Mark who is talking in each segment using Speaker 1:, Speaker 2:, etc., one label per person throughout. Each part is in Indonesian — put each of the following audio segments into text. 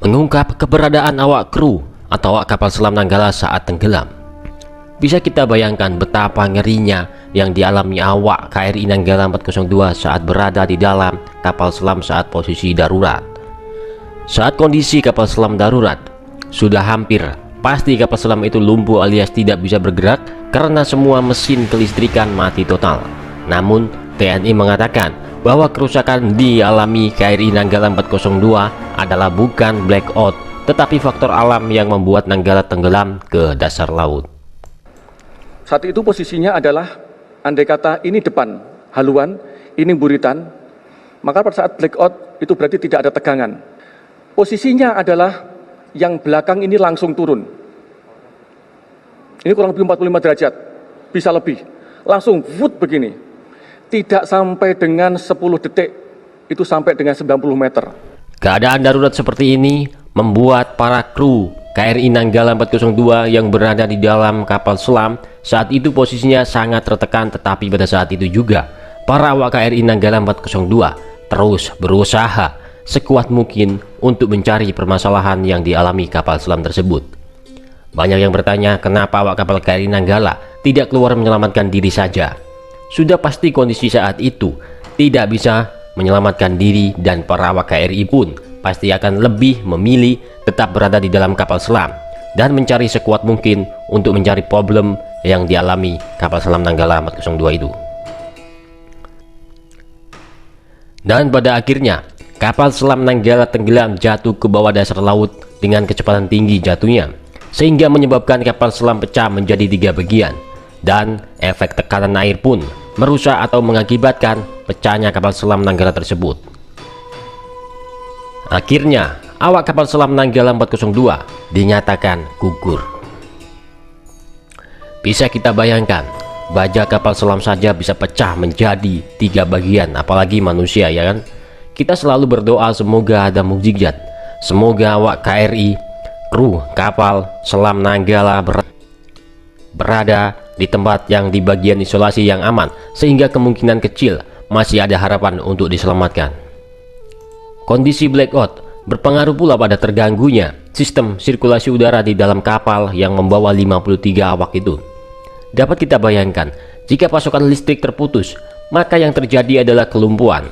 Speaker 1: Mengungkap keberadaan awak kru atau awak kapal selam Nanggala saat tenggelam. Bisa kita bayangkan betapa ngerinya yang dialami awak KRI Nanggala 402 saat berada di dalam kapal selam saat posisi darurat. Saat kondisi kapal selam darurat, sudah hampir pasti kapal selam itu lumpuh alias tidak bisa bergerak karena semua mesin kelistrikan mati total. Namun TNI mengatakan bahwa kerusakan dialami KRI Nanggala 402 adalah bukan blackout, tetapi faktor alam yang membuat Nanggala tenggelam ke dasar laut.
Speaker 2: Saat itu posisinya adalah, andai kata ini depan haluan, ini buritan, maka pada saat blackout itu berarti tidak ada tegangan. Posisinya adalah yang belakang ini langsung turun. Ini kurang lebih 45 derajat, bisa lebih. Langsung wood begini. Tidak sampai dengan 10 detik, itu sampai dengan 90 meter.
Speaker 1: Keadaan darurat seperti ini membuat para kru KRI Nanggala 402 yang berada di dalam kapal selam saat itu posisinya sangat tertekan, tetapi pada saat itu juga para awak KRI Nanggala 402 terus berusaha sekuat mungkin untuk mencari permasalahan yang dialami kapal selam tersebut. Banyak yang bertanya kenapa awak kapal KRI Nanggala tidak keluar menyelamatkan diri saja. Sudah pasti kondisi saat itu tidak bisa menyelamatkan diri dan para awak KRI pun pasti akan lebih memilih tetap berada di dalam kapal selam dan mencari sekuat mungkin untuk mencari problem yang dialami kapal selam Nanggala 402 itu. Dan pada akhirnya kapal selam Nanggala tenggelam jatuh ke bawah dasar laut dengan kecepatan tinggi jatuhnya, sehingga menyebabkan kapal selam pecah menjadi 3 bagian, dan efek tekanan air pun merusak atau mengakibatkan pecahnya kapal selam Nanggala tersebut. Akhirnya awak kapal selam Nanggala 402 dinyatakan gugur. Bisa kita bayangkan, baja kapal selam saja bisa pecah menjadi 3 bagian, apalagi manusia, ya kan? Kita selalu berdoa semoga ada mukjizat, semoga awak KRI, kru kapal selam Nanggala berada di tempat yang di bagian isolasi yang aman, sehingga kemungkinan kecil masih ada harapan untuk diselamatkan. Kondisi blackout berpengaruh pula pada terganggunya sistem sirkulasi udara di dalam kapal yang membawa 53 awak itu. Dapat kita bayangkan, jika pasokan listrik terputus, maka yang terjadi adalah kelumpuhan.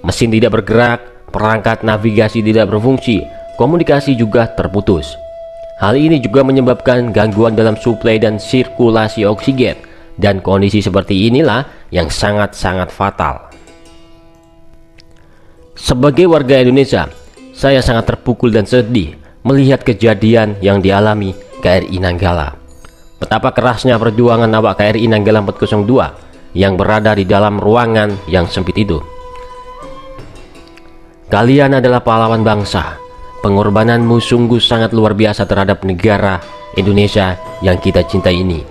Speaker 1: Mesin tidak bergerak, perangkat navigasi tidak berfungsi, komunikasi juga terputus. Hal ini juga menyebabkan gangguan dalam suplai dan sirkulasi oksigen, dan kondisi seperti inilah yang sangat-sangat fatal. Sebagai warga Indonesia, saya sangat terpukul dan sedih melihat kejadian yang dialami KRI Nanggala. Betapa kerasnya perjuangan awak KRI Nanggala 402 yang berada di dalam ruangan yang sempit itu. Kalian adalah pahlawan bangsa. Pengorbananmu sungguh sangat luar biasa terhadap negara Indonesia yang kita cintai ini.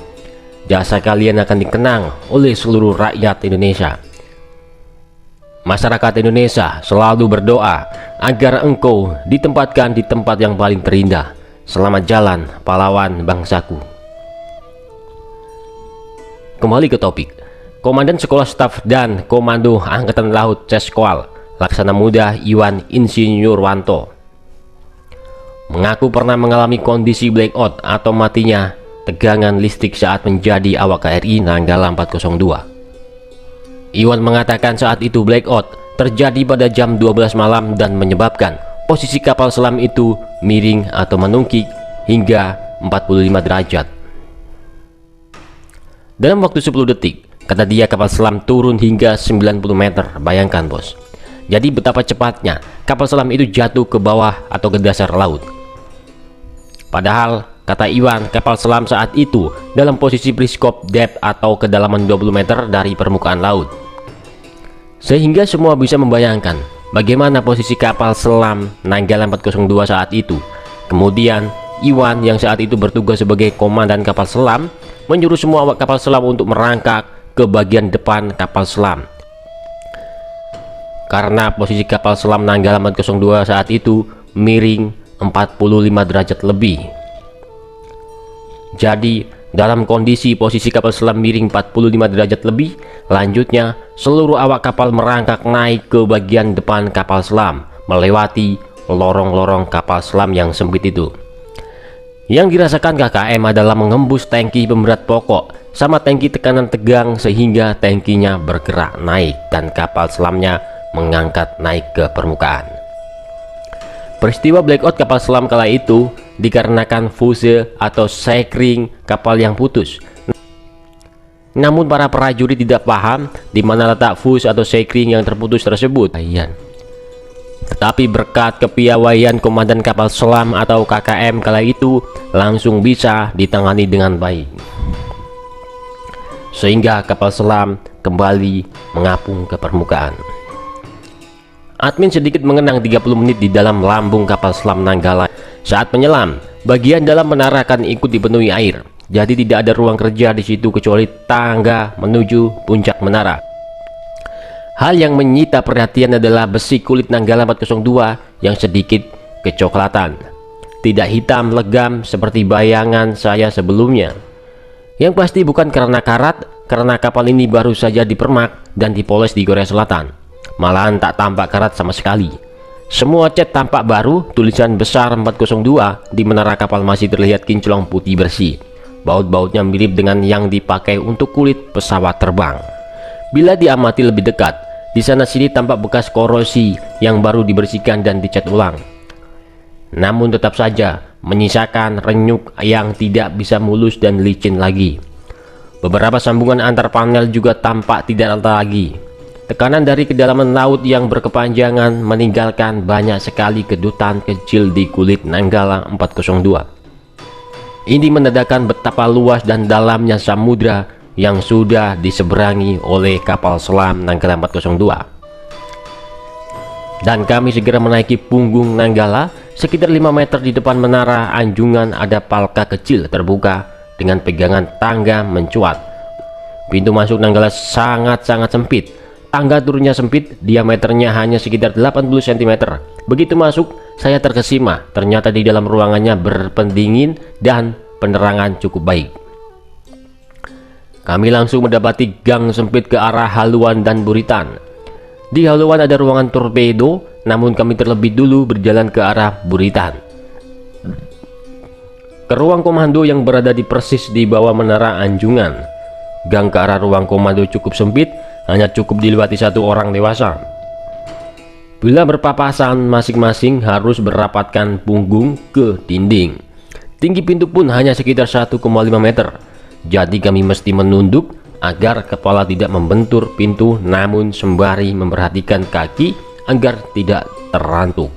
Speaker 1: Jasa kalian akan dikenang oleh seluruh rakyat Indonesia. Masyarakat Indonesia selalu berdoa agar engkau ditempatkan di tempat yang paling terindah. Selamat jalan pahlawan bangsaku. Kembali ke topik. Komandan Sekolah Staf dan Komando Angkatan Laut Seskwal Laksana Muda Iwan Insinyurwanto mengaku pernah mengalami kondisi blackout atau matinya tegangan listrik saat menjadi awak KRI Nanggala 402. Iwan mengatakan saat itu blackout terjadi pada jam 12 malam dan menyebabkan posisi kapal selam itu miring atau menungkik hingga 45 derajat. Dalam waktu 10 detik, kata dia, kapal selam turun hingga 90 meter. Bayangkan bos, jadi betapa cepatnya kapal selam itu jatuh ke bawah atau ke dasar laut. Padahal kata Iwan, kapal selam saat itu dalam posisi periskop depth atau kedalaman 20 meter dari permukaan laut. Sehingga semua bisa membayangkan bagaimana posisi kapal selam Nanggala 402 saat itu. Kemudian Iwan yang saat itu bertugas sebagai komandan kapal selam menyuruh semua awak kapal selam untuk merangkak ke bagian depan kapal selam. Karena posisi kapal selam Nanggala 402 saat itu miring 45 derajat lebih. Jadi dalam kondisi posisi kapal selam miring 45 derajat lebih, lanjutnya seluruh awak kapal merangkak naik ke bagian depan kapal selam melewati lorong-lorong kapal selam yang sempit itu. Yang dirasakan KKM adalah mengembus tangki pemberat pokok sama tangki tekanan tegang sehingga tangkinya bergerak naik dan kapal selamnya mengangkat naik ke permukaan. Peristiwa blackout kapal selam kala itu dikarenakan fuse atau sekring kapal yang putus. Namun para prajurit tidak paham di mana letak fuse atau sekring yang terputus tersebut. Tetapi berkat kepiawaian komandan kapal selam atau KKM kala itu langsung bisa ditangani dengan baik, sehingga kapal selam kembali mengapung ke permukaan. Admin sedikit mengenang 30 menit di dalam lambung kapal selam Nanggala. Saat menyelam, bagian dalam menara akan ikut dipenuhi air, jadi tidak ada ruang kerja di situ kecuali tangga menuju puncak menara. Hal yang menyita perhatian adalah besi kulit Nanggala 402 yang sedikit kecoklatan, tidak hitam legam seperti bayangan saya sebelumnya. Yang pasti bukan karena karat, karena kapal ini baru saja dipermak dan dipoles di Korea Selatan. Malahan tak tampak karat sama sekali. Semua cat tampak baru, tulisan besar 402 di menara kapal masih terlihat kinclong putih bersih. Baut-bautnya mirip dengan yang dipakai untuk kulit pesawat terbang. Bila diamati lebih dekat, di sana sini tampak bekas korosi yang baru dibersihkan dan dicat ulang. Namun tetap saja menyisakan renyuk yang tidak bisa mulus dan licin lagi. Beberapa sambungan antar panel juga tampak tidak rata lagi. Tekanan dari kedalaman laut yang berkepanjangan meninggalkan banyak sekali kedutan kecil di kulit Nanggala 402. Ini menandakan betapa luas dan dalamnya samudra yang sudah diseberangi oleh kapal selam Nanggala 402. Dan kami segera menaiki punggung Nanggala. Sekitar 5 meter di depan menara anjungan ada palka kecil terbuka dengan pegangan tangga mencuat. Pintu masuk Nanggala sangat-sangat sempit. Tangga turunnya sempit, diameternya hanya sekitar 80 cm. Begitu masuk, saya terkesima. Ternyata di dalam ruangannya berpendingin dan penerangan cukup baik. Kami langsung mendapati gang sempit ke arah haluan dan buritan. Di haluan ada ruangan torpedo, namun kami terlebih dulu berjalan ke arah buritan, ke ruang komando yang berada di persis di bawah menara anjungan. Gang ke arah ruang komando cukup sempit, hanya cukup dilewati satu orang dewasa. Bila berpapasan, masing-masing harus berapatkan punggung ke dinding. Tinggi pintu pun hanya sekitar 1,5 meter. Jadi kami mesti menunduk agar kepala tidak membentur pintu, namun sembari memperhatikan kaki agar tidak terantuk.